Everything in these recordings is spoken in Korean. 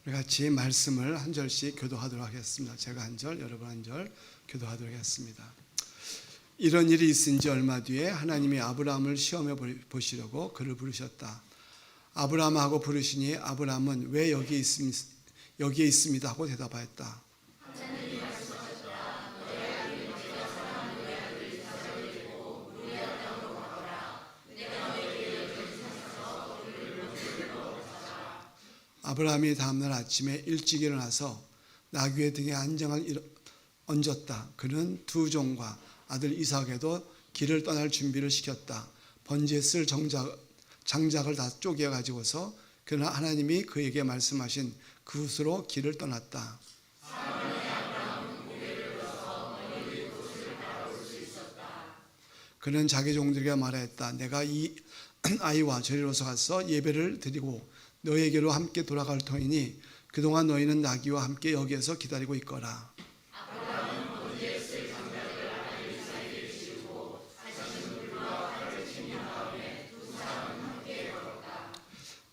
우리 같이 말씀을 한 절씩 교도하도록 하겠습니다. 제가 한 절, 여러분 한 절 교도하도록 하겠습니다. 이런 일이 있은 지 얼마 뒤에 하나님이 아브라함을 시험해 보시려고 그를 부르셨다. 아브라함하고 부르시니 아브라함은 왜 여기에 있습니다 하고 대답하였다. 아브라함이 다음날 아침에 일찍 일어나서 나귀의 등에 안장을 얹었다. 그는 두 종과 아들 이삭에도 길을 떠날 준비를 시켰다. 번제에 쓸 장작을 다 쪼개 가지고서 그는 하나님이 그에게 말씀하신 그곳으로 길을 떠났다. 그는 자기 종들에게 말하였다. 내가 이 아이와 저리로서 가서 예배를 드리고 너에게로 함께 돌아갈 터이니 그동안 너희는 나귀와 함께 여기에서 기다리고 있거라.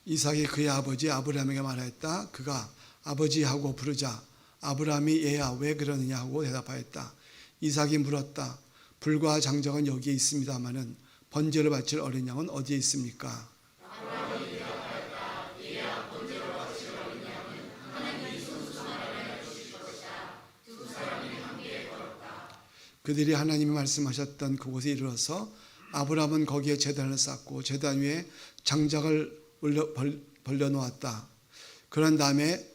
이삭이 그의 아버지 아브라함에게 말하였다. 그가 아버지하고 부르자 아브라함이 얘야 왜 그러느냐 하고 대답하였다. 이삭이 물었다. 불과 장작은 여기에 있습니다마는 번제를 바칠 어린 양은 어디에 있습니까? 그들이 하나님이 말씀하셨던 그곳에 이르러서 아브라함은 거기에 제단을 쌓고 제단 위에 장작을 벌려놓았다. 그런 다음에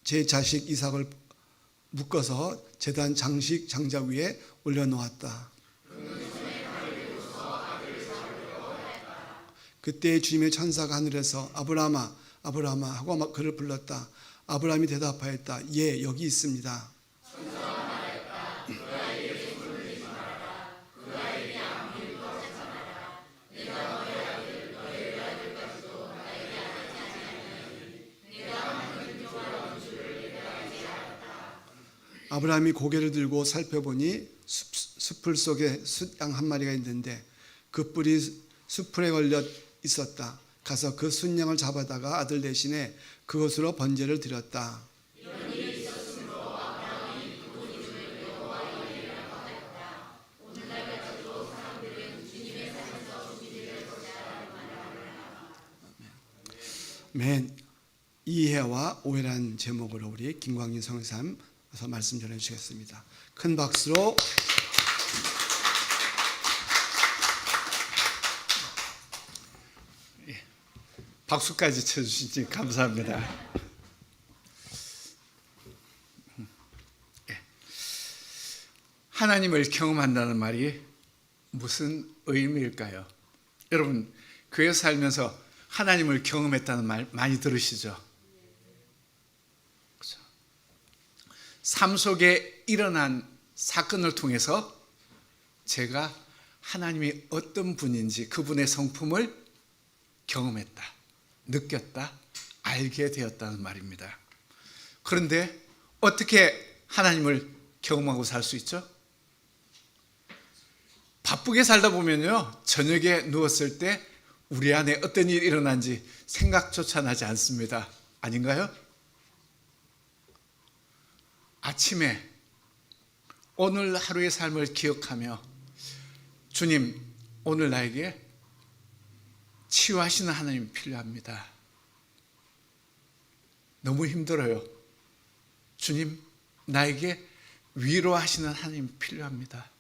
제 자식 이삭을 묶어서 제단 장작 위에 올려놓았다. 그때 주님의 천사가 하늘에서 아브라함아 아브라함아 하고 그를 불렀다. 아브라함이 대답하였다. 예, 여기 있습니다. 아브라함이 고개를 들고 살펴보니 숲풀 속에 숫양 한 마리가 있는데 그 뿔이 숲풀에 걸려 있었다. 가서 그 숫양을 잡아다가 아들 대신에 그것으로 번제를 드렸다. 맨 이해와 오해라는 제목으로 우리 김광진 성사님 와서 말씀 전해 주시겠습니다. 큰 박수로 박수까지 쳐주시니 감사합니다. 하나님을 경험한다는 말이 무슨 의미일까요? 여러분 교회 살면서 하나님을 경험했다는 말 많이 들으시죠? 그렇죠? 삶 속에 일어난 사건을 통해서 제가 하나님이 어떤 분인지 그분의 성품을 경험했다, 느꼈다, 알게 되었다는 말입니다. 그런데 어떻게 하나님을 경험하고 살 수 있죠? 바쁘게 살다 보면요, 저녁에 누웠을 때 우리 안에 어떤 일이 일어난지 생각조차 나지 않습니다. 아닌가요? 아침에 오늘 하루의 삶을 기억하며 주님, 오늘 나에게 치유하시는 하나님이 필요합니다. 너무 힘들어요. 주님, 나에게 위로하시는 하나님이 필요합니다.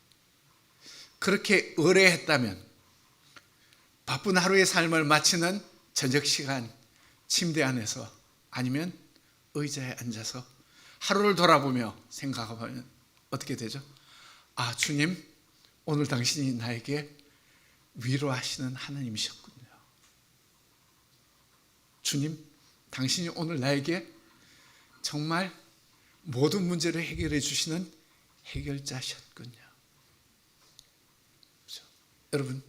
그렇게 의뢰했다면 바쁜 하루의 삶을 마치는 저녁 시간 침대 안에서 아니면 의자에 앉아서 하루를 돌아보며 생각하면 어떻게 되죠? 아, 주님, 오늘 당신이 나에게 위로하시는 하나님이셨군요. 주님, 당신이 오늘 나에게 정말 모든 문제를 해결해 주시는 해결자셨군요. 그렇죠? 여러분,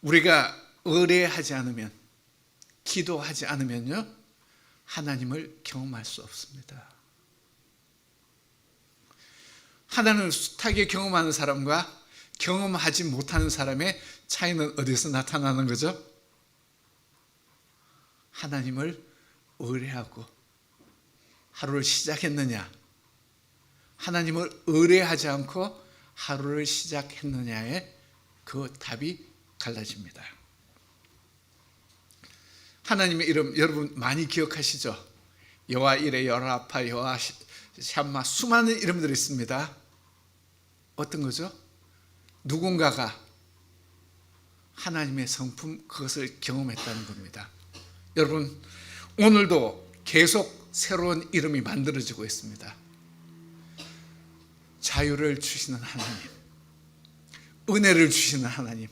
우리가 의뢰하지 않으면, 기도하지 않으면요, 하나님을 경험할 수 없습니다. 하나님을 숱하게 경험하는 사람과 경험하지 못하는 사람의 차이는 어디서 나타나는 거죠? 하나님을 의뢰하고 하루를 시작했느냐, 하나님을 의뢰하지 않고 하루를 시작했느냐에 그 답이 갈라집니다. 하나님의 이름 여러분 많이 기억하시죠? 여호와 이레, 여호와 라파, 여호와 샴마, 수많은 이름들이 있습니다. 어떤 거죠? 누군가가 하나님의 성품, 그것을 경험했다는 겁니다. 여러분, 오늘도 계속 새로운 이름이 만들어지고 있습니다. 자유를 주시는 하나님, 은혜를 주시는 하나님,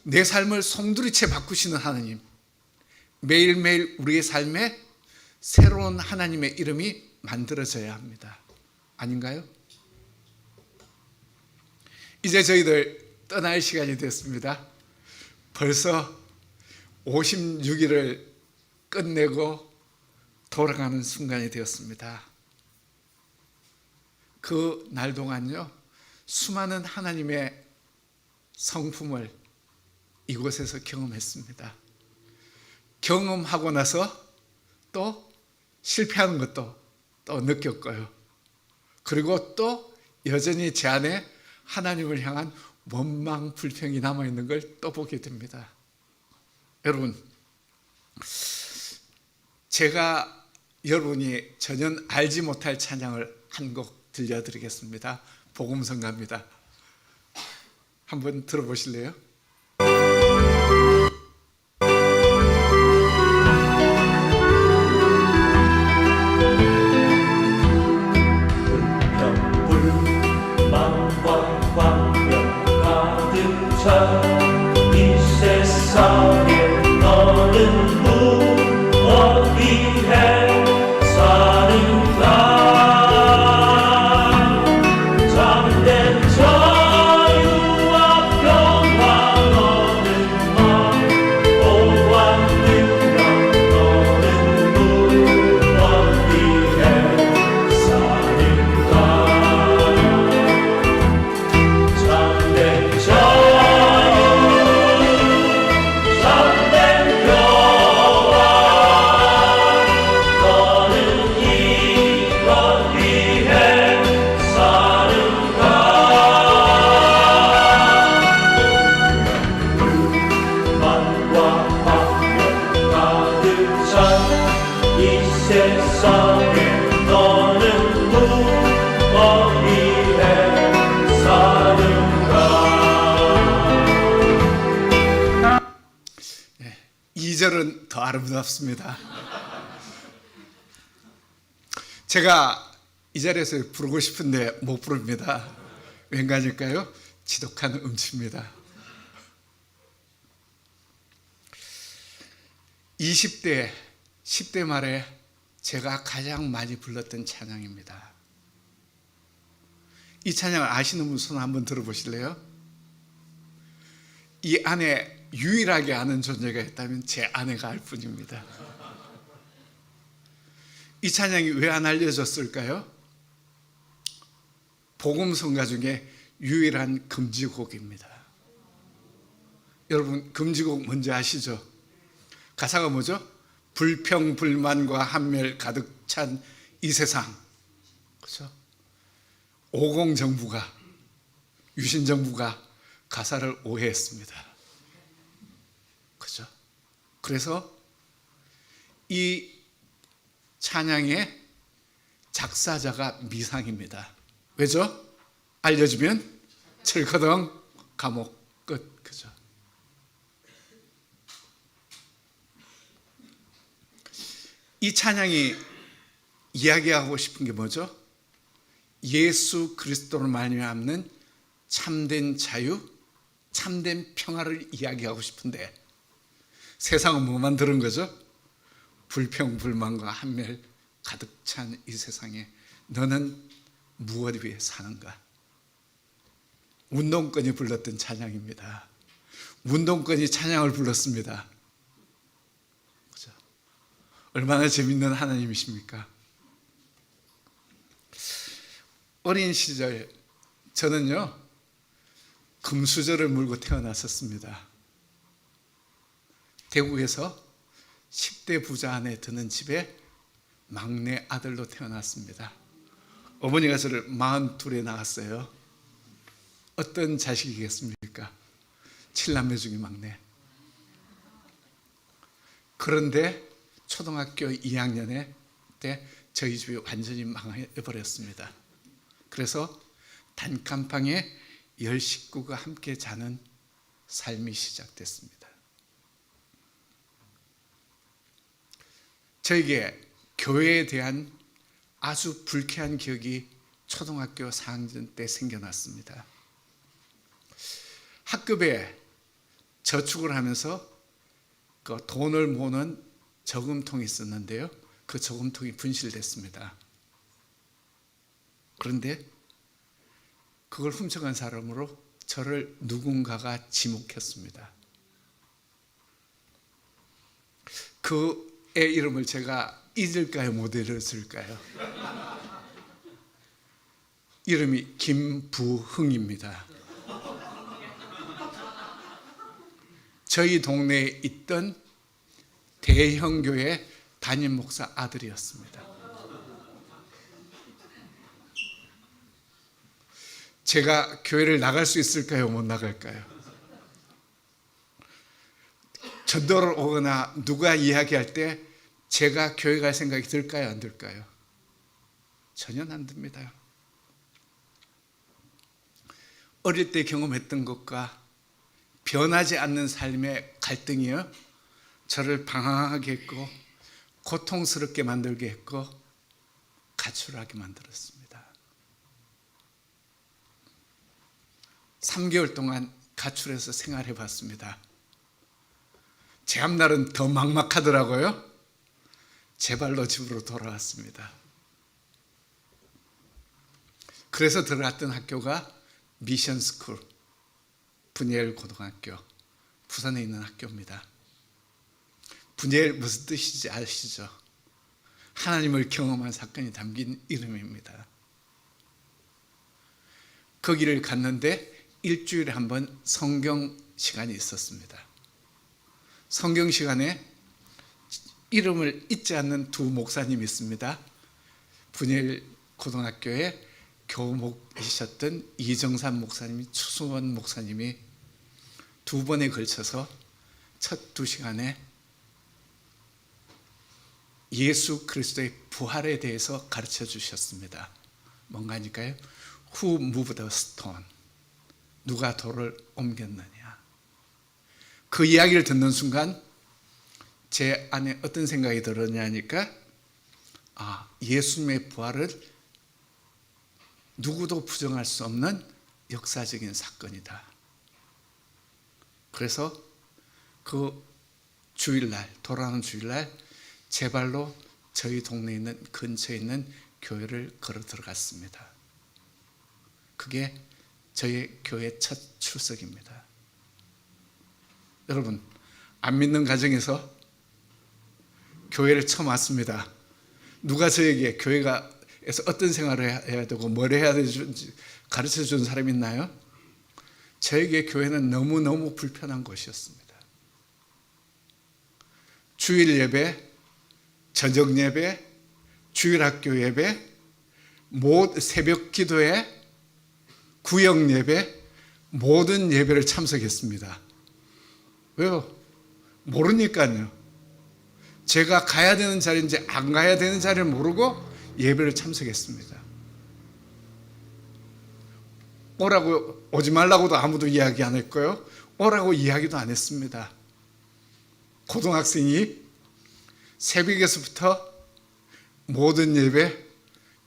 내 삶을 송두리째 바꾸시는 하나님, 매일매일 우리의 삶에 새로운 하나님의 이름이 만들어져야 합니다. 아닌가요? 이제 저희들 떠날 시간이 됐습니다. 벌써 56일을 끝내고 돌아가는 순간이 되었습니다. 그 날 동안요, 수많은 하나님의 성품을 이곳에서 경험했습니다. 경험하고 나서 또 실패하는 것도 또 느꼈고요. 그리고 또 여전히 제 안에 하나님을 향한 원망, 불평이 남아있는 걸 또 보게 됩니다. 여러분, 제가 여러분이 전혀 알지 못할 찬양을 한 곡 들려드리겠습니다. 복음성가입니다. 한번 들어보실래요? 은 더 아름답습니다. 제가 이 자리에서 부르고 싶은데 못 부릅니다. 왠가일까요? 지독한 음치입니다. 20대, 10대 말에 제가 가장 많이 불렀던 찬양입니다. 이 찬양을 아시는 분 손 한번 들어보실래요? 이 안에 유일하게 아는 존재가 있다면 제 아내가 알 뿐입니다. 이 찬양이 왜 안 알려졌을까요? 복음성가 중에 유일한 금지곡입니다. 여러분, 금지곡 뭔지 아시죠? 가사가 뭐죠? 불평, 불만과 한멸 가득 찬 이 세상. 그렇죠? 오공정부가, 유신정부가 가사를 오해했습니다. 그죠? 그래서 이 찬양의 작사자가 미상입니다. 왜죠? 알려주면 철커덩 감옥 끝. 그죠? 이 찬양이 이야기하고 싶은 게 뭐죠? 예수 그리스도로 말미암는 참된 자유, 참된 평화를 이야기하고 싶은데 세상은 뭐만 들은 거죠? 불평, 불만과 한멸 가득 찬 이 세상에 너는 무엇 위해 사는가? 운동권이 불렀던 찬양입니다. 운동권이 찬양을 불렀습니다. 그죠? 얼마나 재밌는 하나님이십니까? 어린 시절 저는요, 금수저를 물고 태어났었습니다. 대구에서 10대 부자 안에 드는 집에 막내 아들로 태어났습니다. 어머니가 저를 42에 낳았어요. 어떤 자식이겠습니까? 7남매 중에 막내. 그런데 초등학교 2학년에 때 저희 집이 완전히 망해버렸습니다. 그래서 단칸방에 10식구가 함께 자는 삶이 시작됐습니다. 저에게 교회에 대한 아주 불쾌한 기억이 초등학교 4학년 때 생겨났습니다. 학급에 저축을 하면서 그 돈을 모으는 저금통이 있었는데요. 그 저금통이 분실됐습니다. 그런데 그걸 훔쳐간 사람으로 저를 누군가가 지목했습니다. 그의 이름을 제가 잊을까요? 못 잊을까요? 이름이 김부흥입니다. 저희 동네에 있던 대형교회 담임 목사 아들이었습니다. 제가 교회를 나갈 수 있을까요? 못 나갈까요? 전도를 오거나 누가 이야기할 때 제가 교회 갈 생각이 들까요? 안 들까요? 전혀 안 듭니다. 어릴 때 경험했던 것과 변하지 않는 삶의 갈등이요, 저를 방황하게 했고 고통스럽게 만들게 했고 가출하게 만들었습니다. 3개월 동안 가출해서 생활해 봤습니다. 제암날은 더 막막하더라고요. 제 발로 집으로 돌아왔습니다. 그래서 들어갔던 학교가 미션스쿨, 분이엘 고등학교, 부산에 있는 학교입니다. 분이엘 무슨 뜻인지 아시죠? 하나님을 경험한 사건이 담긴 이름입니다. 거기를 갔는데 일주일에 한 번 성경 시간이 있었습니다. 성경 시간에 이름을 잊지 않는 두 목사님이 있습니다. 분이엘 고등학교에 교목이셨던 이정산 목사님이, 추수원 목사님이 두 번에 걸쳐서 첫 2시간에 예수 그리스도의 부활에 대해서 가르쳐 주셨습니다. 뭔가 하니까요? Who moved the stone? 누가 돌을 옮겼느냐? 그 이야기를 듣는 순간 제 안에 어떤 생각이 들었냐 하니까, 예수님의 부활을 누구도 부정할 수 없는 역사적인 사건이다. 그래서 그 주일날, 돌아오는 주일날 제 발로 저희 동네에 있는, 근처에 있는 교회를 걸어 들어갔습니다. 그게 저희 교회 첫 출석입니다. 여러분, 안 믿는 가정에서 교회를 처음 왔습니다. 누가 저에게 교회에서 어떤 생활을 해야 되고 뭘 해야 되는지 가르쳐 준 사람이 있나요? 저에게 교회는 너무너무 불편한 곳이었습니다. 주일 예배, 저녁 예배, 주일학교 예배, 새벽 기도회, 구역 예배, 모든 예배를 참석했습니다. 왜요? 모르니까요. 제가 가야 되는 자리인지 안 가야 되는 자리를 모르고 예배를 참석했습니다. 오지 말라고도 아무도 이야기 안 했고요. 오라고 이야기도 안 했습니다. 고등학생이 새벽에서부터 모든 예배,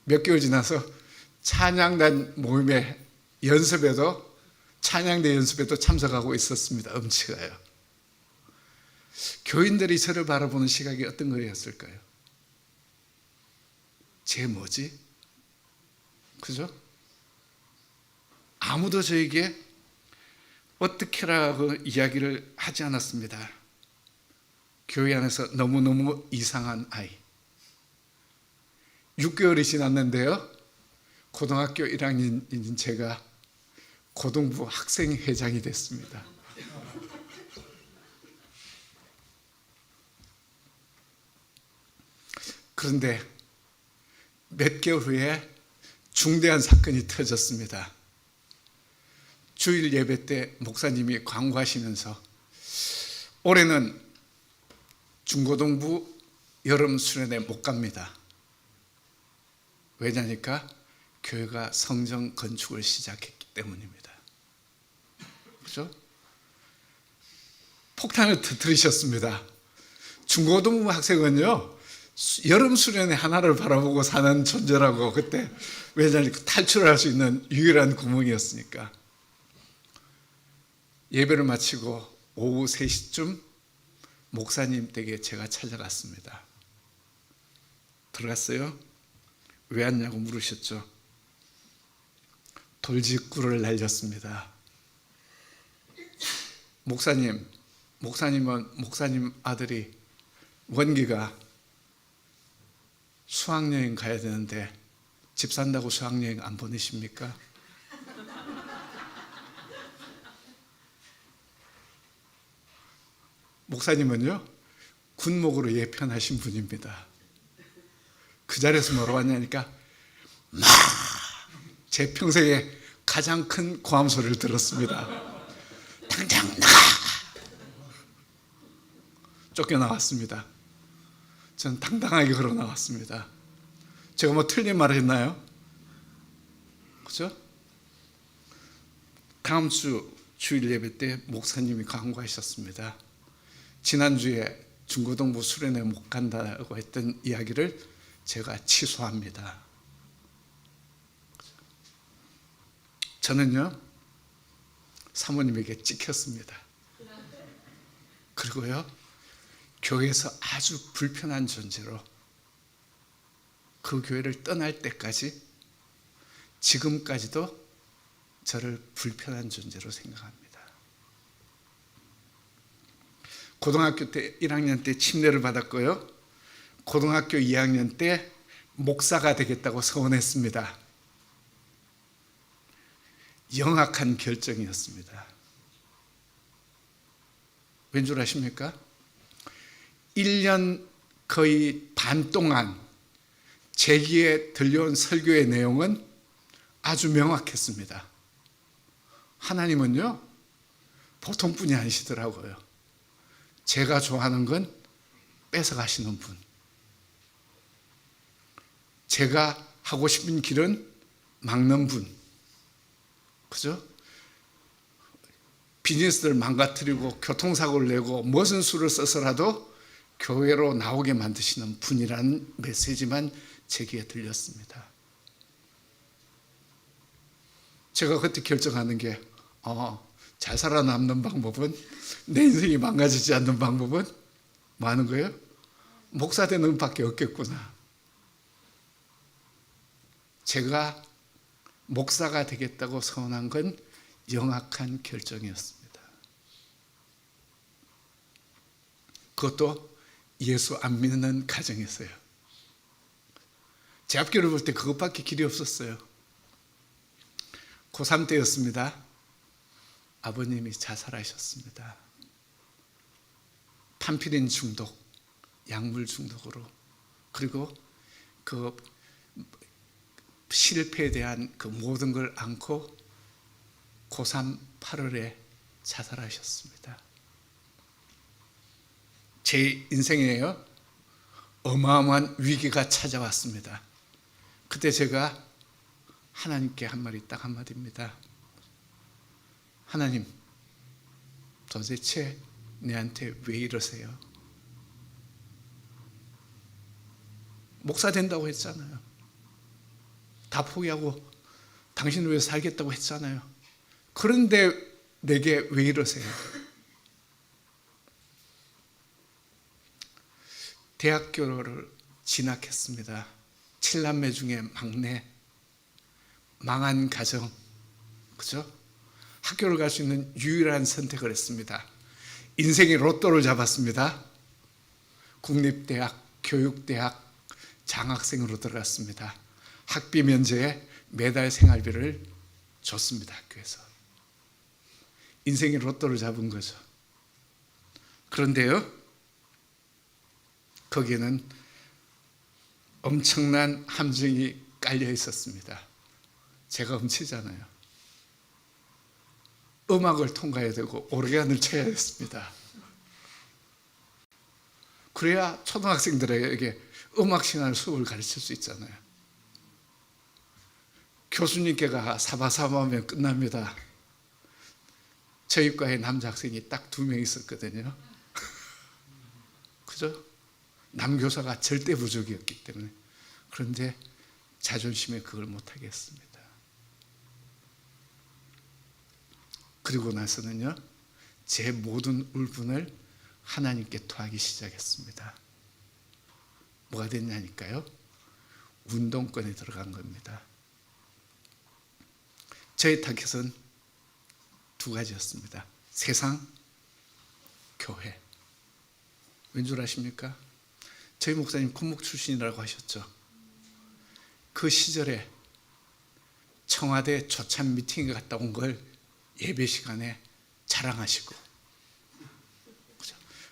몇 개월 지나서 찬양단 모임에 찬양대 연습에도 참석하고 있었습니다. 음치가요. 교인들이 저를 바라보는 시각이 어떤 거였을까요? 쟤 뭐지? 그죠? 아무도 저에게 어떻게라고 이야기를 하지 않았습니다. 교회 안에서 너무너무 이상한 아이. 6개월이 지났는데요, 고등학교 1학년인 제가 고등부 학생회장이 됐습니다. 그런데 몇 개월 후에 중대한 사건이 터졌습니다. 주일 예배 때 목사님이 광고하시면서 올해는 중고등부 여름 수련회 못 갑니다. 왜냐니까 교회가 성전 건축을 시작했기 때문입니다. 그렇죠? 폭탄을 터뜨리셨습니다. 중고등부 학생은요, 여름 수련회 하나를 바라보고 사는 존재라고. 그때 왜냐니까 탈출을 할 수 있는 유일한 구멍이었으니까. 예배를 마치고 오후 3시쯤 목사님 댁에 제가 찾아갔습니다. 들어갔어요? 왜 왔냐고 물으셨죠. 돌직구를 날렸습니다. 목사님은 목사님 아들이 원기가 수학여행 가야 되는데 집 산다고 수학여행 안 보내십니까? 목사님은요, 군목으로 예편하신 분입니다. 그 자리에서 뭐라고 하냐니까 막 제 평생에 가장 큰 고함 소리를 들었습니다. 당장 나가! 쫓겨나왔습니다. 전 당당하게 걸어 나왔습니다. 제가 뭐 틀린 말을 했나요? 그죠? 다음 주 주일 예배 때 목사님이 강구하셨습니다. 지난주에 중고등부 수련회 못 간다고 했던 이야기를 제가 취소합니다. 저는요, 사모님에게 찍혔습니다. 그리고요, 교회에서 아주 불편한 존재로 그 교회를 떠날 때까지 지금까지도 저를 불편한 존재로 생각합니다. 고등학교 때 1학년 때 침례를 받았고요. 고등학교 2학년 때 목사가 되겠다고 서원했습니다. 영악한 결정이었습니다. 왠 줄 아십니까? 1년 거의 반 동안 제 귀에 들려온 설교의 내용은 아주 명확했습니다. 하나님은요, 보통 분이 아니시더라고요. 제가 좋아하는 건 뺏어가시는 분. 제가 하고 싶은 길은 막는 분. 그죠? 비즈니스를 망가뜨리고 교통사고를 내고 무슨 수를 써서라도 교회로 나오게 만드시는 분이라는 메시지만 제게 들렸습니다. 제가 그때 결정하는 게 잘 살아남는 방법은, 내 인생이 망가지지 않는 방법은 뭐 하는 거예요? 목사 되는 밖에 없겠구나. 제가 목사가 되겠다고 서원한 건 영악한 결정이었습니다. 그것도 예수 안 믿는 가정에서요. 제 앞길을 볼 때 그것밖에 길이 없었어요. 고3 때였습니다. 아버님이 자살하셨습니다. 판피린 중독, 약물 중독으로. 그리고 그 실패에 대한 그 모든 걸 안고 고3 8월에 자살하셨습니다. 제 인생에요, 어마어마한 위기가 찾아왔습니다. 그때 제가 하나님께 한 말이 딱 한마디입니다. 하나님, 도대체 내한테 왜 이러세요? 목사 된다고 했잖아요. 다 포기하고 당신을 위해 살겠다고 했잖아요. 그런데 내게 왜 이러세요? 대학교를 진학했습니다. 7남매 중에 막내, 망한 가정, 그죠? 학교를 갈 수 있는 유일한 선택을 했습니다. 인생의 로또를 잡았습니다. 국립대학, 교육대학 장학생으로 들어갔습니다. 학비 면제에 매달 생활비를 줬습니다. 학교에서. 인생의 로또를 잡은 거죠. 그런데요, 거기에는 엄청난 함정이 깔려 있었습니다. 제가 음치잖아요. 음악을 통과해야 되고 오르간을 쳐야 했습니다. 그래야 초등학생들에게 음악 시간 수업을 가르칠 수 있잖아요. 교수님께가 사바사바하면 끝납니다. 저희 과에 남자 학생이 딱 2명 있었거든요. 그죠? 남교사가 절대 부족이었기 때문에. 그런데 자존심에 그걸 못하겠습니다. 그리고 나서는요, 제 모든 울분을 하나님께 토하기 시작했습니다. 뭐가 됐냐니까요? 운동권에 들어간 겁니다. 저의 타겟은 2가지였습니다. 세상, 교회. 왠 줄 아십니까? 저희 목사님 군목 출신이라고 하셨죠. 그 시절에 청와대 초참 미팅에 갔다 온 걸 예배 시간에 자랑하시고,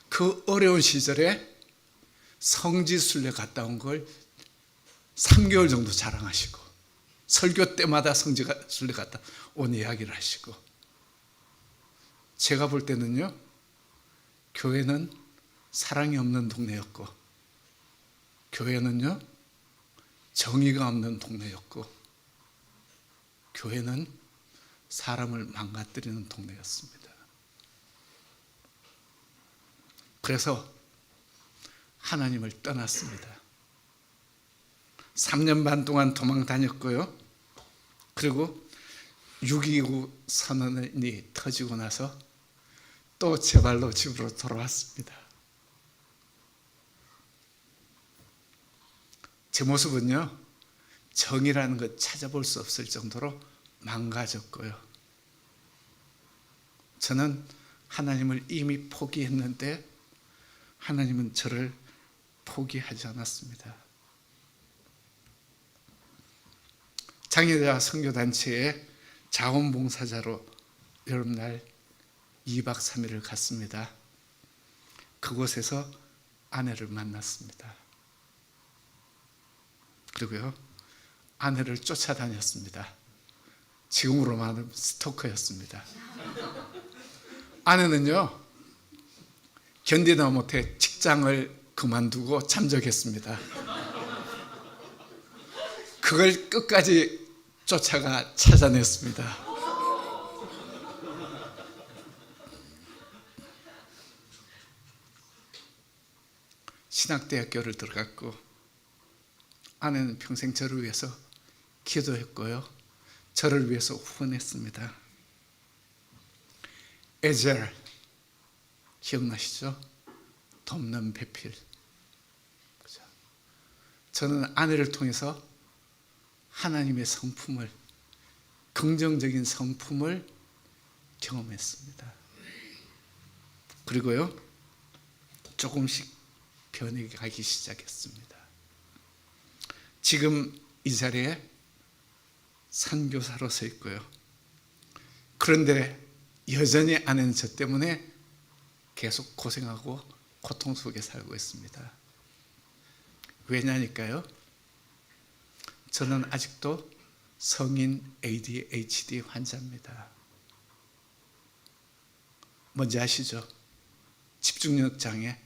그 어려운 시절에 성지순례 갔다 온 걸 3개월 정도 자랑하시고, 설교 때마다 성지순례 갔다 온 이야기를 하시고, 제가 볼 때는요, 교회는 사랑이 없는 동네였고, 교회는요, 정의가 없는 동네였고, 교회는 사람을 망가뜨리는 동네였습니다. 그래서 하나님을 떠났습니다. 3년 반 동안 도망 다녔고요. 그리고 6.29 선언이 터지고 나서 또 제 발로 집으로 돌아왔습니다. 제 모습은요, 정의라는 것 찾아볼 수 없을 정도로 망가졌고요. 저는 하나님을 이미 포기했는데 하나님은 저를 포기하지 않았습니다. 장애자 선교단체에 자원봉사자로 여름날 2박 3일을 갔습니다. 그곳에서 아내를 만났습니다. 그리고요, 아내를 쫓아다녔습니다. 지금으로 말하면 스토커였습니다. 아내는요, 견디다 못해 직장을 그만두고 잠적했습니다. 그걸 끝까지 쫓아가 찾아냈습니다. 신학대학교를 들어갔고, 아내는 평생 저를 위해서 기도했고요, 저를 위해서 후원했습니다. 에젤 기억나시죠? 돕는 배필. 저는 아내를 통해서 하나님의 성품을, 긍정적인 성품을 경험했습니다. 그리고요, 조금씩 변해가기 시작했습니다. 지금 이 자리에 선교사로 서 있고요. 그런데 여전히 아내는 저 때문에 계속 고생하고 고통 속에 살고 있습니다. 왜냐니까요, 저는 아직도 성인 ADHD 환자입니다. 뭔지 아시죠? 집중력 장애.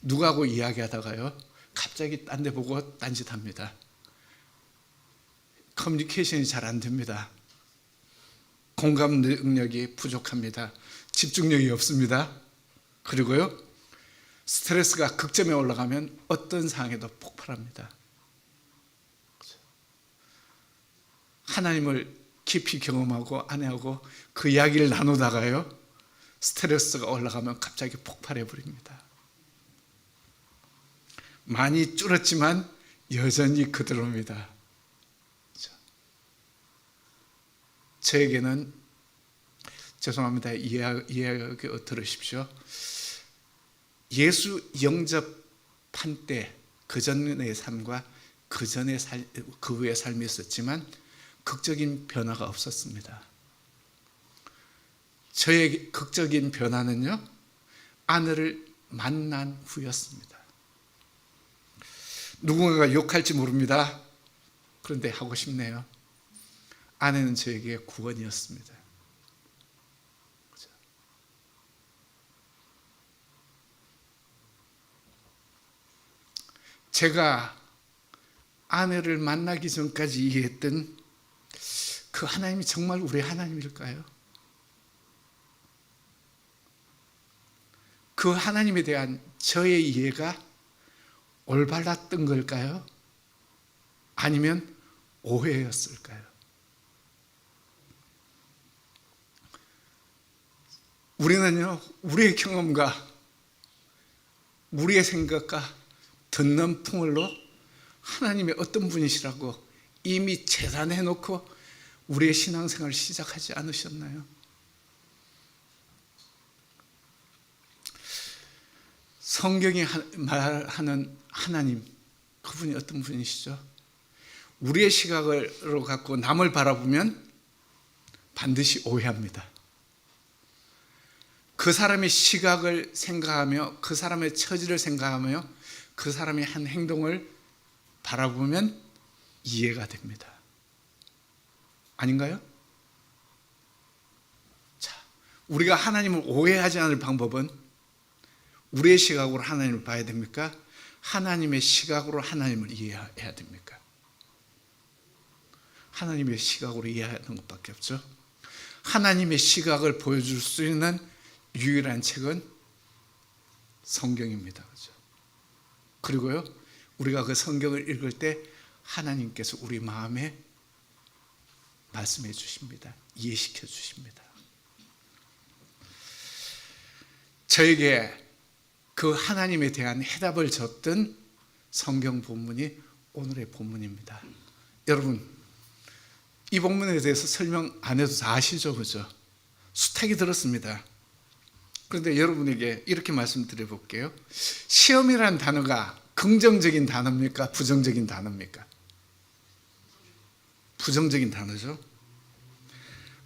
누구하고 이야기하다가요, 갑자기 딴 데 보고 딴짓합니다. 커뮤니케이션이 잘 안 됩니다. 공감 능력이 부족합니다. 집중력이 없습니다. 그리고요, 스트레스가 극점에 올라가면 어떤 상황에도 폭발합니다. 하나님을 깊이 경험하고 아내하고 그 이야기를 나누다가요, 스트레스가 올라가면 갑자기 폭발해 버립니다. 많이 줄었지만 여전히 그대로입니다. 저에게는, 죄송합니다, 이해하게 들으십시오. 예수 영접한 때 그 전의 삶과 그 후의 삶이 있었지만 극적인 변화가 없었습니다. 저의 극적인 변화는요, 아내를 만난 후였습니다. 누군가가 욕할지 모릅니다. 그런데 하고 싶네요. 아내는 저에게 구원이었습니다. 제가 아내를 만나기 전까지 이해했던 그 하나님이 정말 우리 하나님일까요? 그 하나님에 대한 저의 이해가 올바랐던 걸까요? 아니면 오해였을까요? 우리는요, 우리의 경험과 우리의 생각과 듣는 풍을로 하나님의 어떤 분이시라고 이미 재단해 놓고 우리의 신앙생활을 시작하지 않으셨나요? 성경이 말하는 하나님, 그분이 어떤 분이시죠? 우리의 시각으로 갖고 남을 바라보면 반드시 오해합니다. 그 사람의 시각을 생각하며 그 사람의 처지를 생각하며 그 사람의 한 행동을 바라보면 이해가 됩니다. 아닌가요? 자, 우리가 하나님을 오해하지 않을 방법은 우리의 시각으로 하나님을 봐야 됩니까? 하나님의 시각으로 하나님을 이해해야 됩니까? 하나님의 시각으로 이해하는 것밖에 없죠. 하나님의 시각을 보여줄 수 있는 유일한 책은 성경입니다. 그렇죠? 그리고요, 우리가 그 성경을 읽을 때 하나님께서 우리 마음에 말씀해 주십니다. 이해시켜 주십니다. 저에게 그 하나님에 대한 해답을 줬던 성경 본문이 오늘의 본문입니다. 여러분, 이 본문에 대해서 설명 안 해도 다 아시죠? 그죠? 수탁이 들었습니다. 그런데 여러분에게 이렇게 말씀드려 볼게요. 시험이라는 단어가 긍정적인 단어입니까? 부정적인 단어입니까? 부정적인 단어죠.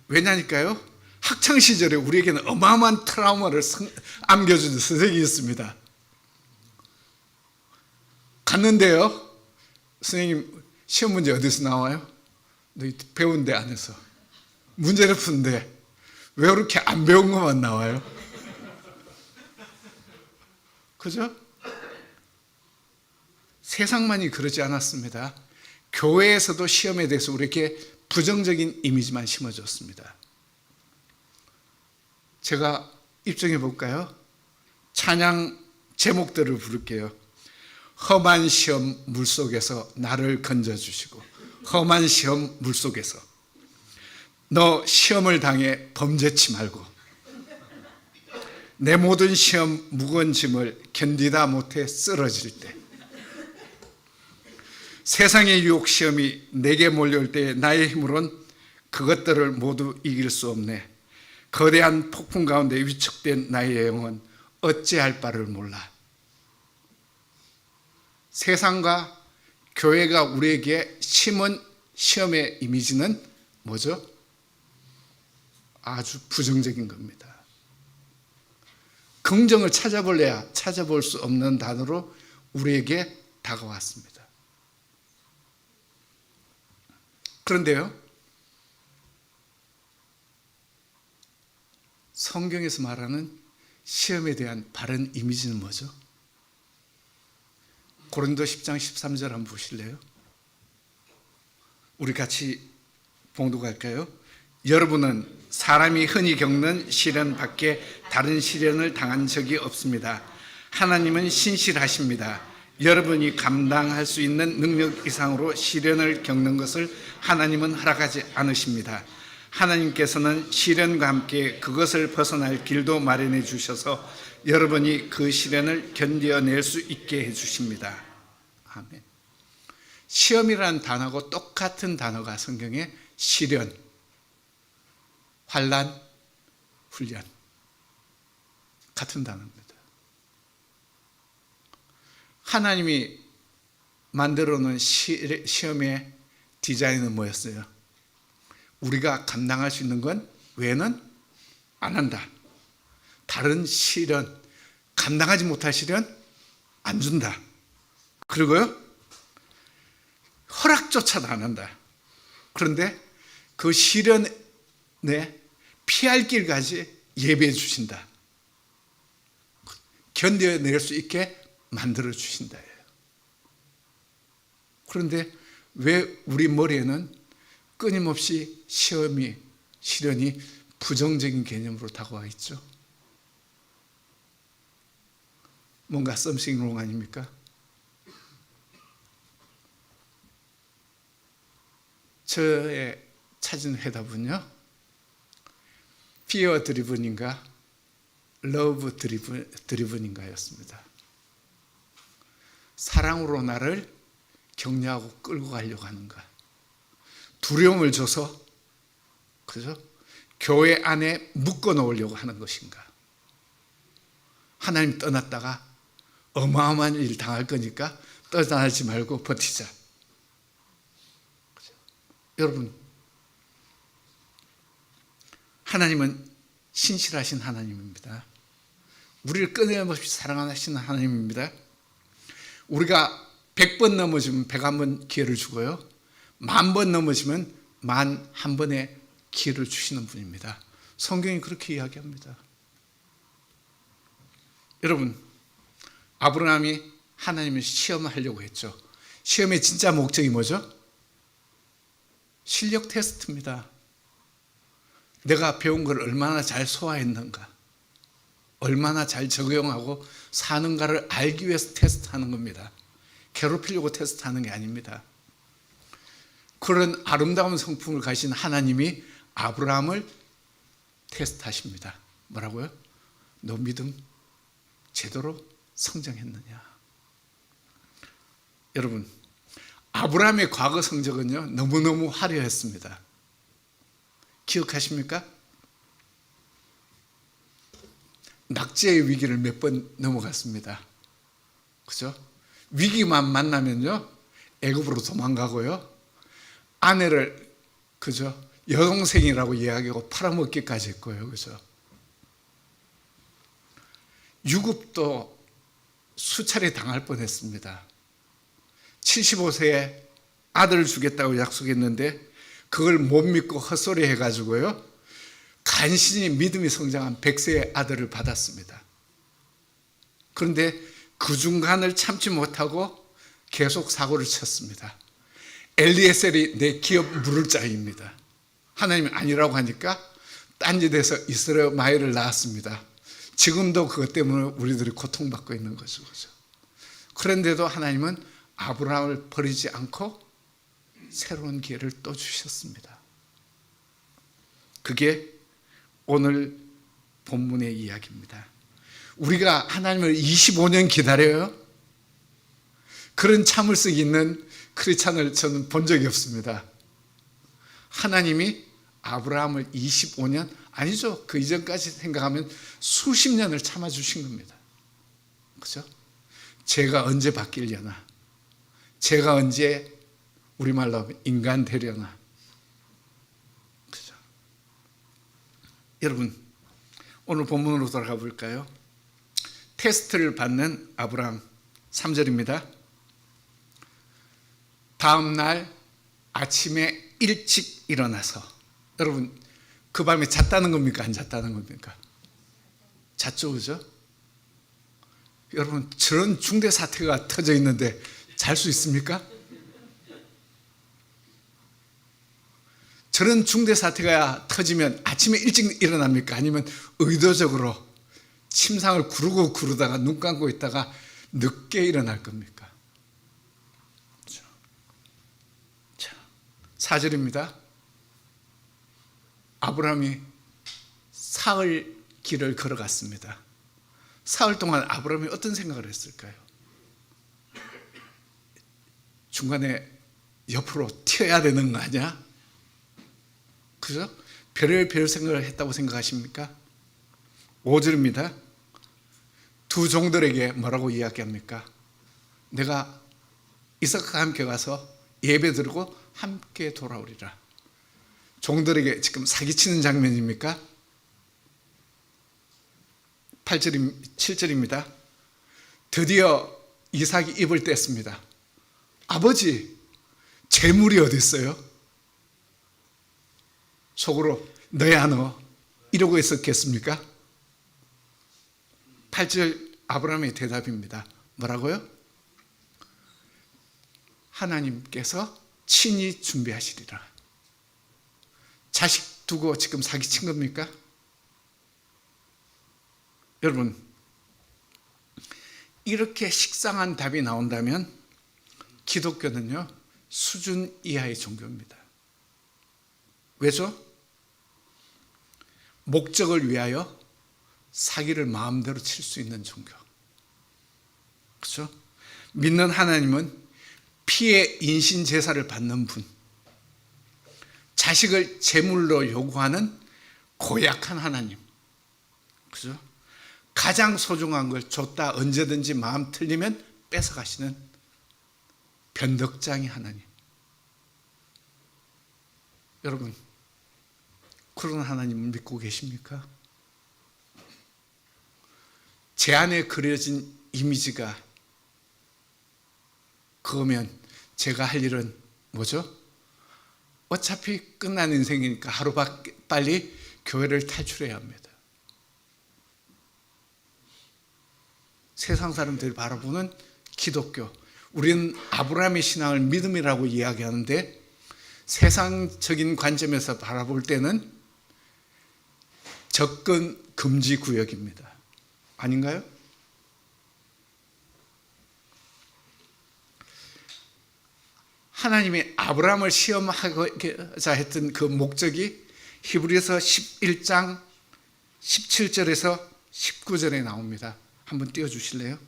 왜냐니까요? 학창시절에 우리에게는 어마어마한 트라우마를 안겨주는 선생님이 있습니다. 갔는데요, 선생님 시험 문제 어디서 나와요? 너희 배운 데 안에서. 문제를 푸는데 왜 그렇게 안 배운 것만 나와요? 그죠? 세상만이 그러지 않았습니다. 교회에서도 시험에 대해서 우리에게 부정적인 이미지만 심어줬습니다. 제가 입증해 볼까요? 찬양 제목들을 부를게요. 험한 시험 물속에서 나를 건져주시고, 험한 시험 물속에서 너 시험을 당해 범죄치 말고, 내 모든 시험 무거운 짐을 견디다 못해 쓰러질 때, 세상의 유혹 시험이 내게 몰려올 때 나의 힘으론 그것들을 모두 이길 수 없네. 거대한 폭풍 가운데 위축된 나의 영혼 어찌할 바를 몰라. 세상과 교회가 우리에게 심은 시험의 이미지는 뭐죠? 아주 부정적인 겁니다. 긍정을 찾아볼래야 찾아볼 수 없는 단어로 우리에게 다가왔습니다. 그런데요, 성경에서 말하는 시험에 대한 바른 이미지는 뭐죠? 고린도 10장 13절 한번 보실래요? 우리 같이 봉독할까요? 여러분은 사람이 흔히 겪는 시련 밖에 다른 시련을 당한 적이 없습니다. 하나님은 신실하십니다. 여러분이 감당할 수 있는 능력 이상으로 시련을 겪는 것을 하나님은 허락하지 않으십니다. 하나님께서는 시련과 함께 그것을 벗어날 길도 마련해 주셔서 여러분이 그 시련을 견뎌낼 수 있게 해 주십니다. 아멘. 시험이라는 단어하고 똑같은 단어가 성경에 시련, 환난, 훈련, 같은 단어입니다. 하나님이 만들어 놓은 시험의 디자인은 뭐였어요? 우리가 감당할 수 있는 건 외에는 안 한다. 다른 시련, 감당하지 못할 시련 안 준다. 그리고요, 허락조차도 안 한다. 그런데 그 시련에 피할 길까지 예배해 주신다. 견뎌낼 수 있게 만들어 주신다. 그런데 왜 우리 머리에는 끊임없이 시련이 부정적인 개념으로 다가와 있죠? 뭔가 something wrong 아닙니까? 저의 찾은 해답은요, fear driven인가 love driven인가였습니다. 사랑으로 나를 격려하고 끌고 가려고 하는가, 두려움을 줘서 그죠? 교회 안에 묶어 놓으려고 하는 것인가, 하나님 떠났다가 어마어마한 일 당할 거니까 떠나지 말고 버티자. 그죠? 여러분, 하나님은 신실하신 하나님입니다. 우리를 끊임없이 사랑하시는 하나님입니다. 우리가 100번 넘어지면 101번 기회를 주고요, 10,000번 넘어지면 10,001번의 기회를 주시는 분입니다. 성경이 그렇게 이야기합니다. 여러분, 아브라함이 하나님을 시험하려고 했죠. 시험의 진짜 목적이 뭐죠? 실력 테스트입니다. 내가 배운 걸 얼마나 잘 소화했는가, 얼마나 잘 적용하고 사는가를 알기 위해서 테스트하는 겁니다. 괴롭히려고 테스트하는 게 아닙니다. 그런 아름다운 성품을 가진 하나님이 아브라함을 테스트하십니다. 뭐라고요? 너 믿음 제대로 성장했느냐? 여러분, 아브라함의 과거 성적은요, 너무너무 화려했습니다. 기억하십니까? 낙제의 위기를 몇 번 넘어갔습니다. 그죠? 위기만 만나면요, 애굽으로 도망가고요, 아내를 그죠? 여동생이라고 이야기하고 팔아먹기까지 했고요. 그죠? 유급도 수차례 당할 뻔했습니다. 75세에 아들을 주겠다고 약속했는데 그걸 못 믿고 헛소리 해가지고요, 간신히 믿음이 성장한 100세의 아들을 받았습니다. 그런데 그 중간을 참지 못하고 계속 사고를 쳤습니다. 엘리에셀이 내 기업 물을 자입니다. 하나님이 아니라고 하니까 딴짓해서 이스마엘을 낳았습니다. 지금도 그것 때문에 우리들이 고통받고 있는 거죠. 그런데도 하나님은 아브라함을 버리지 않고 새로운 기회를 또 주셨습니다. 그게 오늘 본문의 이야기입니다. 우리가 하나님을 25년 기다려요? 그런 참을성이 있는 크리스찬을 저는 본 적이 없습니다. 하나님이 아브라함을 25년, 아니죠, 그 이전까지 생각하면 수십 년을 참아주신 겁니다. 그죠? 제가 언제 바뀌려나, 제가 언제 우리말로 하면 인간 되려나. 그죠? 여러분, 오늘 본문으로 돌아가 볼까요? 테스트를 받는 아브라함, 3절입니다. 다음 날 아침에 일찍 일어나서, 여러분, 그 밤에 잤다는 겁니까? 안 잤다는 겁니까? 잤죠, 그죠? 여러분, 저런 중대 사태가 터져 있는데 잘 수 있습니까? 저런 중대 사태가 터지면 아침에 일찍 일어납니까? 아니면 의도적으로 침상을 구르다가 눈 감고 있다가 늦게 일어날 겁니까? 자, 4절입니다. 아브라함이 사흘 길을 걸어갔습니다. 사흘 동안 아브라함이 어떤 생각을 했을까요? 중간에 옆으로 튀어야 되는 거 아니야? 그죠? 별의별 생각을 했다고 생각하십니까? 5절입니다. 두 종들에게 뭐라고 이야기합니까? 내가 이삭과 함께 가서 예배 드리고 함께 돌아오리라. 종들에게 지금 사기치는 장면입니까? 7절입니다. 드디어 이삭이 입을 뗐습니다. 아버지, 재물이 어디 있어요? 속으로 너야 너 이러고 있었겠습니까? 8절 아브라함의 대답입니다. 뭐라고요? 하나님께서 친히 준비하시리라. 자식 두고 지금 사기친 겁니까? 여러분, 이렇게 식상한 답이 나온다면 기독교는요, 수준 이하의 종교입니다. 왜죠? 목적을 위하여 사기를 마음대로 칠 수 있는 종교. 그렇죠? 믿는 하나님은 피의 인신 제사를 받는 분, 자식을 제물로 요구하는 고약한 하나님, 그죠? 가장 소중한 걸 줬다 언제든지 마음 틀리면 뺏어가시는 변덕장이 하나님. 여러분, 그런 하나님을 믿고 계십니까? 제 안에 그려진 이미지가 그거면 제가 할 일은 뭐죠? 어차피 끝난 인생이니까 하루빨리 교회를 탈출해야 합니다. 세상 사람들이 바라보는 기독교, 우리는 아브라함의 신앙을 믿음이라고 이야기하는데 세상적인 관점에서 바라볼 때는 접근 금지 구역입니다. 아닌가요? 하나님이 아브라함을 시험하고자 했던 그 목적이 히브리서 11장 17절에서 19절에 나옵니다. 한번 띄워주실래요?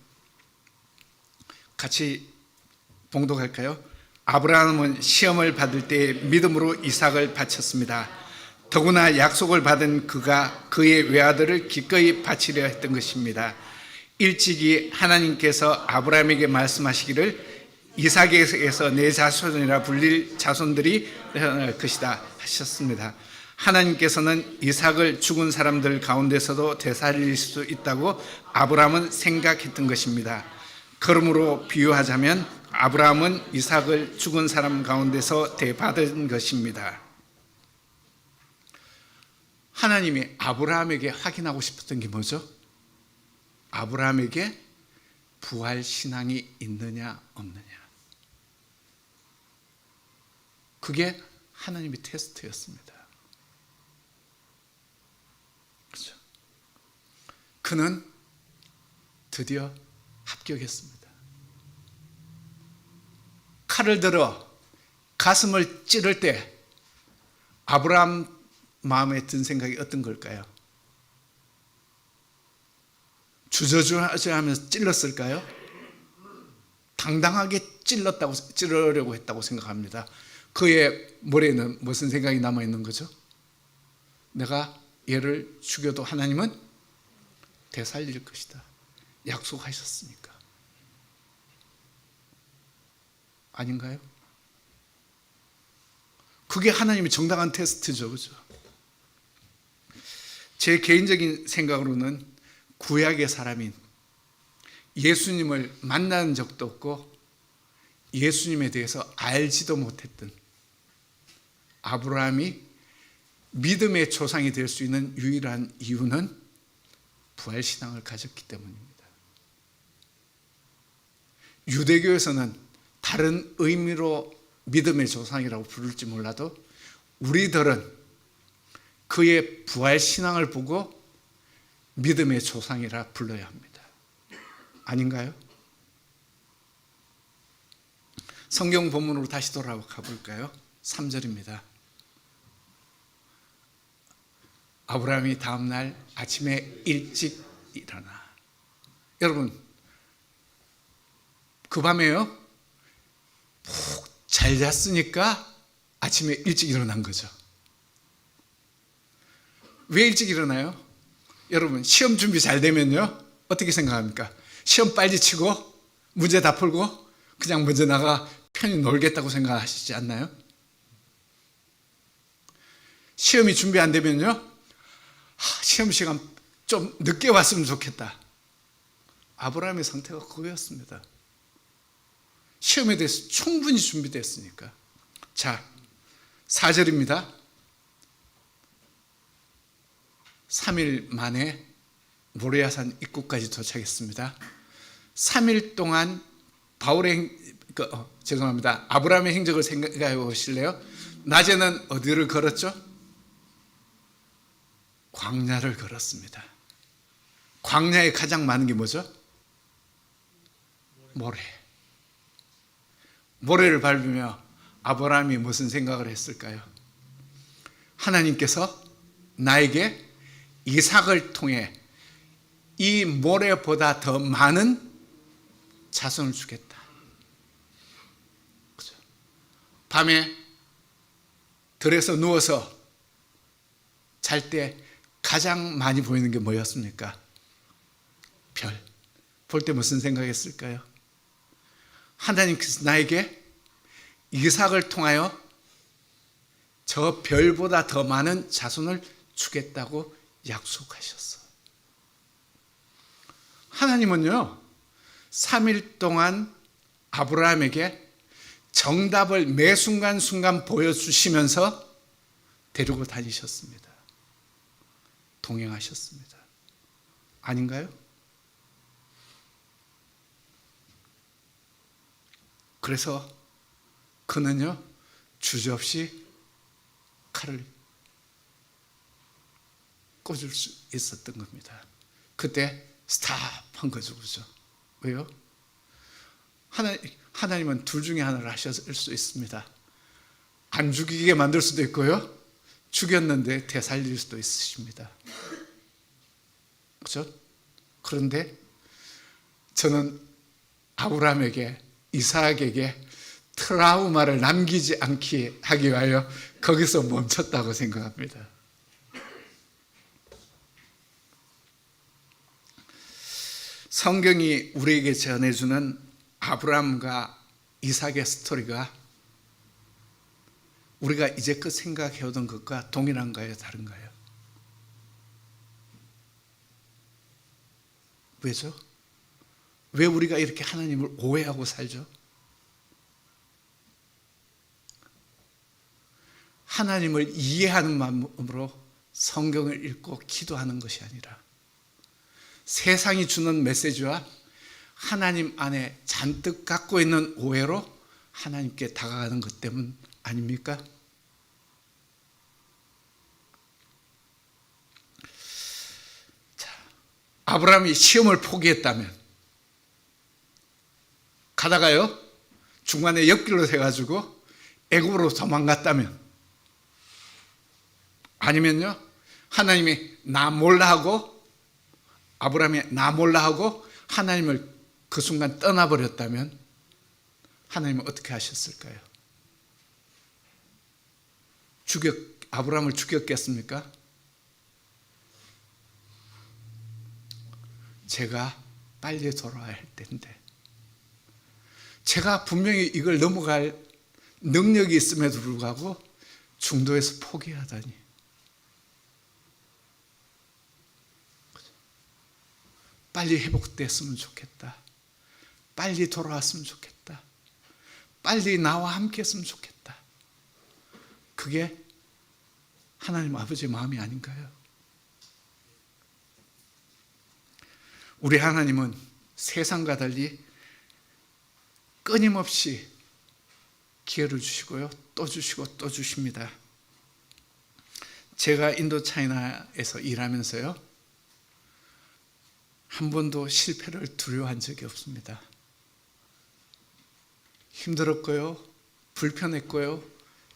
같이 봉독할까요? 아브라함은 시험을 받을 때 믿음으로 이삭을 바쳤습니다. 더구나 약속을 받은 그가 그의 외아들을 기꺼이 바치려 했던 것입니다. 일찍이 하나님께서 아브라함에게 말씀하시기를 이삭에게서 내 자손이라 불릴 자손들이 태어날 것이다 하셨습니다. 하나님께서는 이삭을 죽은 사람들 가운데서도 되살릴 수 있다고 아브라함은 생각했던 것입니다. 그러므로 비유하자면 아브라함은 이삭을 죽은 사람 가운데서 대받은 것입니다. 하나님이 아브라함에게 확인하고 싶었던 게 뭐죠? 아브라함에게 부활 신앙이 있느냐 없느냐. 그게 하나님의 테스트였습니다. 그렇죠? 그는 드디어 합격했습니다. 칼을 들어 가슴을 찌를 때 아브라함 마음에 든 생각이 어떤 걸까요? 주저주저하면서 찔렀을까요? 당당하게 찌르려고 했다고 생각합니다. 그의 머리에는 무슨 생각이 남아있는 거죠? 내가 얘를 죽여도 하나님은 되살릴 것이다. 약속하셨으니까. 아닌가요? 그게 하나님의 정당한 테스트죠. 그죠? 제 개인적인 생각으로는 구약의 사람인 예수님을 만난 적도 없고 예수님에 대해서 알지도 못했던 아브라함이 믿음의 조상이 될 수 있는 유일한 이유는 부활신앙을 가졌기 때문입니다. 유대교에서는 다른 의미로 믿음의 조상이라고 부를지 몰라도 우리들은 그의 부활신앙을 보고 믿음의 조상이라 불러야 합니다. 아닌가요? 성경 본문으로 다시 돌아가 볼까요? 3절입니다. 아브라함이 다음날 아침에 일찍 일어나. 여러분, 그 밤에요 푹 잘 잤으니까 아침에 일찍 일어난 거죠. 왜 일찍 일어나요? 여러분, 시험 준비 잘 되면요 어떻게 생각합니까? 시험 빨리 치고 문제 다 풀고 그냥 먼저 나가 편히 놀겠다고 생각하시지 않나요? 시험이 준비 안 되면요 시험 시간 좀 늦게 왔으면 좋겠다. 아브라함의 상태가 그거였습니다. 시험에 대해서 충분히 준비됐으니까. 자, 4절입니다. 3일 만에 모리아산 입구까지 도착했습니다. 3일 동안 아브라함의 행적을 생각해 보실래요? 낮에는 어디를 걸었죠? 광야를 걸었습니다. 광야에 가장 많은 게 뭐죠? 모래. 모래를 밟으며 아브라함이 무슨 생각을 했을까요? 하나님께서 나에게 이삭을 통해 이 모래보다 더 많은 자손을 주겠다. 그죠? 밤에 들에서 누워서 잘 때 가장 많이 보이는 게 뭐였습니까? 별. 볼 때 무슨 생각했을까요? 하나님께서 나에게 이삭을 통하여 저 별보다 더 많은 자손을 주겠다고 약속하셨어. 하나님은요, 3일 동안 아브라함에게 정답을 매 순간순간 보여주시면서 데리고 다니셨습니다. 동행하셨습니다. 아닌가요? 그래서 그는요, 주저없이 칼을 꽂을 수 있었던 겁니다. 그때 스탑한 거죠. 그죠? 왜요? 하나님은 둘 중에 하나를 하셨을 수 있습니다. 안 죽이게 만들 수도 있고요, 죽였는데 되살릴 수도 있으십니다. 그죠? 그런데 저는 아브라함에게, 이삭에게 트라우마를 남기지 않게 하기 위하여 거기서 멈췄다고 생각합니다. 성경이 우리에게 전해주는 아브라함과 이삭의 스토리가 우리가 이제껏 생각해오던 것과 동일한가요? 다른가요? 왜죠? 왜 우리가 이렇게 하나님을 오해하고 살죠? 하나님을 이해하는 마음으로 성경을 읽고 기도하는 것이 아니라 세상이 주는 메시지와 하나님 안에 잔뜩 갖고 있는 오해로 하나님께 다가가는 것 때문 아닙니까? 자, 아브라함이 시험을 포기했다면, 가다가요 중간에 옆길로 해가지고 애굽으로 도망갔다면, 아니면요 하나님이 나 몰라 하고, 아브라함이 나 몰라 하고 하나님을 그 순간 떠나버렸다면 하나님은 어떻게 하셨을까요? 아브라함을 죽였겠습니까? 제가 빨리 돌아와야 할 텐데, 제가 분명히 이걸 넘어갈 능력이 있음에도 불구하고 중도에서 포기하다니. 빨리 회복됐으면 좋겠다. 빨리 돌아왔으면 좋겠다. 빨리 나와 함께 했으면 좋겠다. 그게 하나님 아버지의 마음이 아닌가요? 우리 하나님은 세상과 달리 끊임없이 기회를 주시고요, 또 주시고 또 주십니다. 제가 인도 차이나에서 일하면서요, 한 번도 실패를 두려워한 적이 없습니다. 힘들었고요, 불편했고요,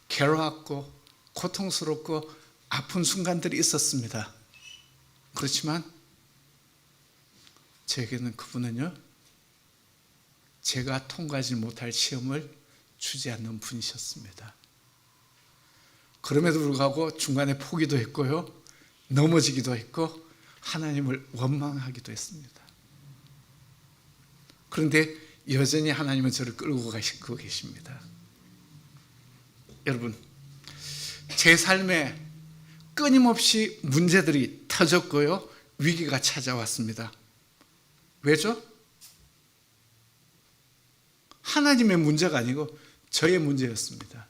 괴로웠고 고통스럽고 아픈 순간들이 있었습니다. 그렇지만 제게는 그분은요, 제가 통과하지 못할 시험을 주지 않는 분이셨습니다. 그럼에도 불구하고 중간에 포기도 했고요, 넘어지기도 했고 하나님을 원망하기도 했습니다. 그런데 여전히 하나님은 저를 끌고 가시고 계십니다. 여러분, 제 삶에 끊임없이 문제들이 터졌고요, 위기가 찾아왔습니다. 왜죠? 하나님의 문제가 아니고 저의 문제였습니다.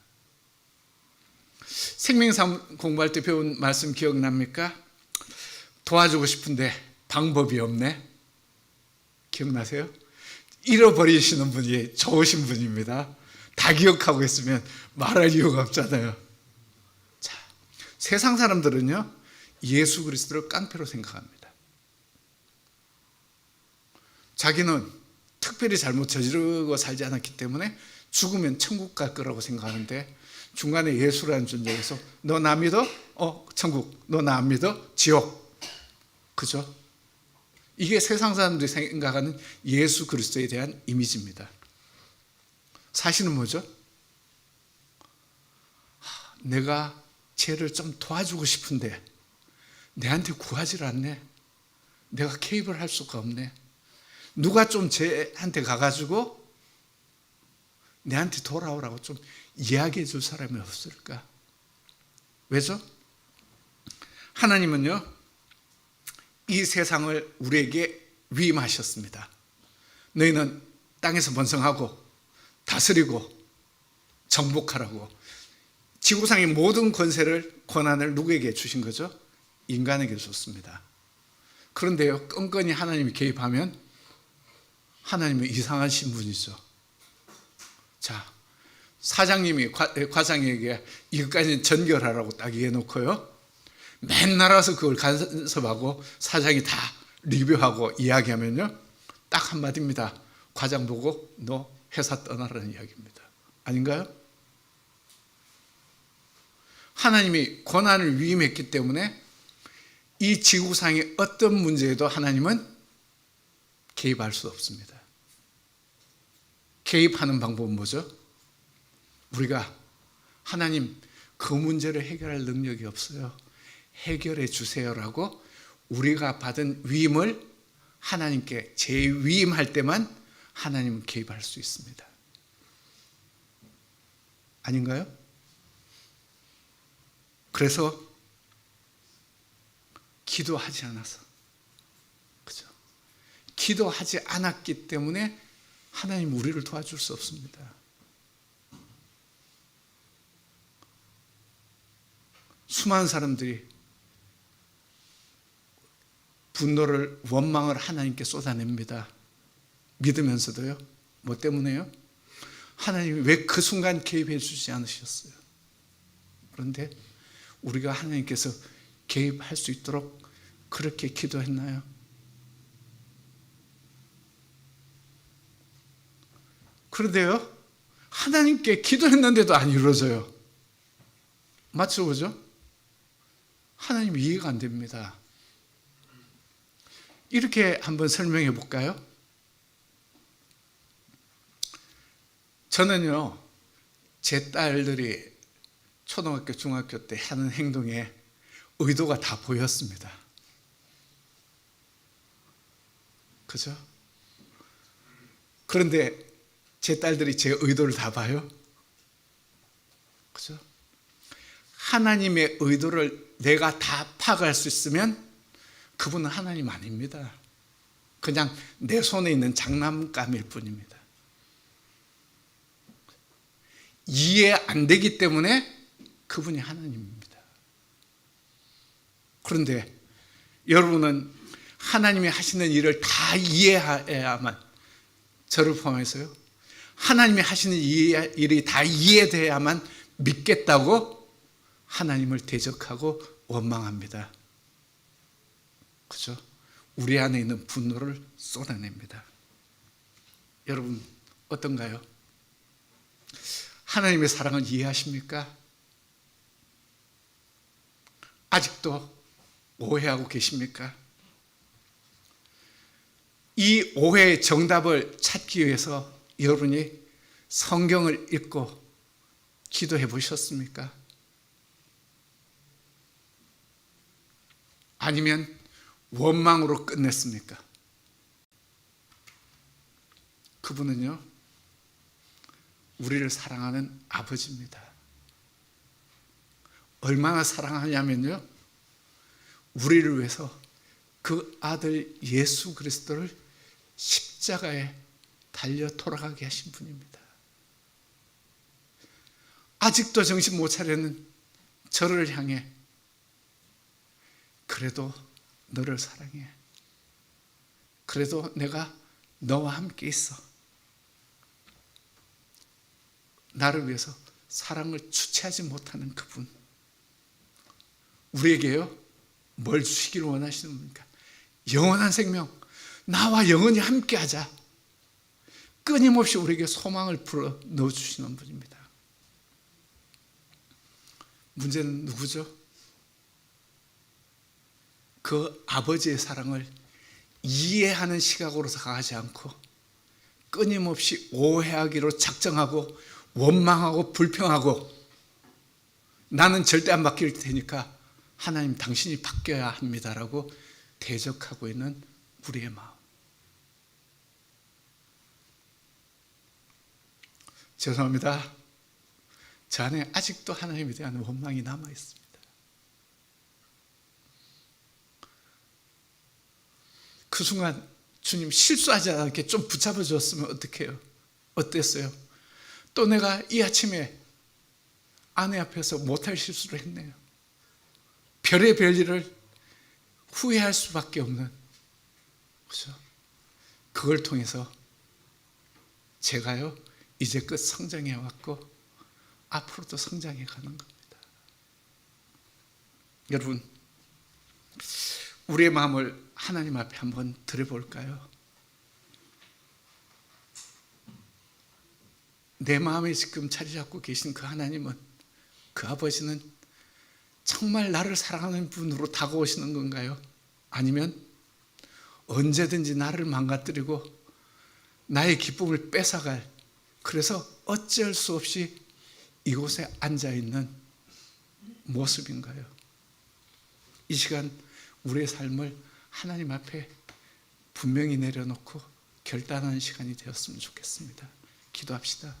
생명사움 공부할 때 배운 말씀 기억납니까? 도와주고 싶은데 방법이 없네. 기억나세요? 잃어버리시는 분이 좋으신 분입니다. 다 기억하고 있으면 말할 이유가 없잖아요. 자, 세상 사람들은요, 예수 그리스도를 깡패로 생각합니다. 자기는 특별히 잘못 저지르고 살지 않았기 때문에 죽으면 천국 갈 거라고 생각하는데, 중간에 예수라는 존재에서 너 나 믿어? 천국. 너 나 안 믿어? 지옥. 그죠? 이게 세상 사람들이 생각하는 예수 그리스도에 대한 이미지입니다. 사실은 뭐죠? 내가 쟤를 좀 도와주고 싶은데 내한테 구하질 않네. 내가 개입을 할 수가 없네. 누가 좀 쟤한테 가가지고 내한테 돌아오라고 좀 이야기해 줄 사람이 없을까? 왜죠? 하나님은요, 이 세상을 우리에게 위임하셨습니다. 너희는 땅에서 번성하고 다스리고 정복하라고. 지구상의 모든 권한을 누구에게 주신 거죠? 인간에게 줬습니다. 그런데요, 끈끈이 하나님이 개입하면 하나님은 이상한 신분이죠. 자, 사장님이 과장에게 이것까지 전결하라고 딱 해놓고요, 맨날 와서 그걸 간섭하고 사장이 다 리뷰하고 이야기하면요, 딱 한마디입니다. 과장 보고 너 회사 떠나라는 이야기입니다. 아닌가요? 하나님이 권한을 위임했기 때문에 이 지구상의 어떤 문제에도 하나님은 개입할 수 없습니다. 개입하는 방법은 뭐죠? 우리가 하나님 그 문제를 해결할 능력이 없어요. 해결해 주세요라고 우리가 받은 위임을 하나님께 재위임할 때만 하나님은 개입할 수 있습니다. 아닌가요? 그래서 기도하지 않아서, 그죠? 기도하지 않았기 때문에 하나님 우리를 도와줄 수 없습니다. 수많은 사람들이 분노를, 원망을 하나님께 쏟아냅니다. 믿으면서도요. 뭐 때문에요? 하나님이 왜 그 순간 개입해 주지 않으셨어요? 그런데 우리가 하나님께서 개입할 수 있도록 그렇게 기도했나요? 그런데요, 하나님께 기도했는데도 안 이루어져요. 맞죠, 그죠? 하나님 이해가 안 됩니다. 이렇게 한번 설명해 볼까요? 저는요, 제 딸들이 초등학교, 중학교 때 하는 행동에 의도가 다 보였습니다. 그죠? 그런데 제 딸들이 제 의도를 다 봐요? 그죠? 하나님의 의도를 내가 다 파악할 수 있으면 그분은 하나님 아닙니다. 그냥 내 손에 있는 장난감일 뿐입니다. 이해 안 되기 때문에 그분이 하나님입니다. 그런데 여러분은 하나님이 하시는 일을 다 이해해야만, 저를 포함해서요, 하나님이 하시는 일이 다 이해돼야만 믿겠다고 하나님을 대적하고 원망합니다. 그죠? 우리 안에 있는 분노를 쏟아냅니다. 여러분 어떤가요? 하나님의 사랑을 이해하십니까? 아직도 오해하고 계십니까? 이 오해의 정답을 찾기 위해서 여러분이 성경을 읽고 기도해 보셨습니까? 아니면 원망으로 끝냈습니까? 그분은요, 우리를 사랑하는 아버지입니다. 얼마나 사랑하냐면요, 우리를 위해서 그 아들 예수 그리스도를 십자가에 달려 돌아가게 하신 분입니다. 아직도 정신 못 차리는 저를 향해 그래도 너를 사랑해. 그래도 내가 너와 함께 있어. 나를 위해서 사랑을 주체하지 못하는 그분. 우리에게요, 뭘 주시기를 원하시는 분입니까? 영원한 생명, 나와 영원히 함께 하자. 끊임없이 우리에게 소망을 불어 넣어주시는 분입니다. 문제는 누구죠? 그 아버지의 사랑을 이해하는 시각으로서 가지 않고 끊임없이 오해하기로 작정하고 원망하고 불평하고 나는 절대 안 바뀔 테니까 하나님 당신이 바뀌어야 합니다라고 대적하고 있는 우리의 마음. 죄송합니다. 저 안에 아직도 하나님에 대한 원망이 남아 있습니다. 그 순간 주님 실수하지 않게 좀 붙잡아 줬으면 어떡해요? 어땠어요? 또 내가 이 아침에 아내 앞에서 못할 실수를 했네요. 별의별 일을 후회할 수밖에 없는, 그렇죠? 그걸 통해서 제가요 이제껏 성장해 왔고 앞으로도 성장해 가는 겁니다. 여러분, 우리의 마음을 하나님 앞에 한번 드려볼까요? 내 마음에 지금 자리 잡고 계신 그 하나님은, 그 아버지는 정말 나를 사랑하는 분으로 다가오시는 건가요? 아니면 언제든지 나를 망가뜨리고 나의 기쁨을 뺏어갈, 그래서 어쩔 수 없이 이곳에 앉아있는 모습인가요? 이 시간 우리의 삶을 하나님 앞에 분명히 내려놓고 결단하는 시간이 되었으면 좋겠습니다. 기도합시다.